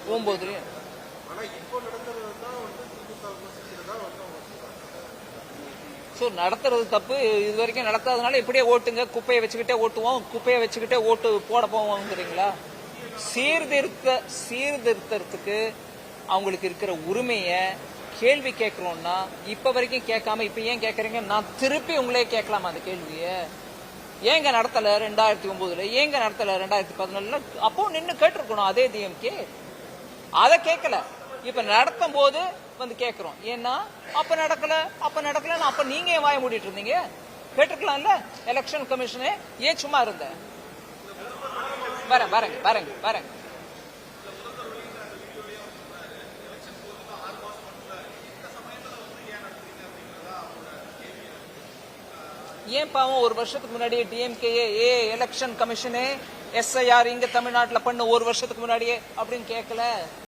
9லயும். So நடத்துறது தப்பு. இது வரைக்கும் நடத்தாதனால இப்படியே ஓட்டுங்க, குப்பையை வச்சுக்கிட்டே ஓட்டுவோம், குப்பையை வச்சுக்கிட்டே ஓட்டு போட போவோங்கிறீங்களா? சீர்திருத்தத்துக்கு அவங்களுக்கு இருக்கிற உரிமையை கேள்வி கேட்கணும்னா இப்ப வரைக்கும் கேட்காம இப்ப ஏன் கேட்கறீங்க? நான் திருப்பி உங்களே கேட்கலாமா அந்த கேள்விய? ஏங்க நடத்தல 2009, ஏங்க நடத்தல 2014? அப்போ நின்று கேட்டிருக்கணும் அதே டிஎம்கே. அதை கேட்கல. இப்ப நடத்தும் போது வந்து கேட்கிறோம். ஏன்னா அப்ப நடக்கல அப்ப நீங்க ஏன் வாய மூடிட்டு இருந்தீங்க? கேட்டிருக்கலாம்ல எலெக்ஷன் கமிஷனே. ஏன் சும்மா இருந்த? வரேங்க. ஏன் பாவம் ஒரு வருஷத்துக்கு முன்னாடியே டிஎம்கே எலெக்ஷன் கமிஷனே SIR இங்க தமிழ்நாட்டில் பண்ண ஒரு வருஷத்துக்கு முன்னாடியே அப்படின்னு கேட்கல?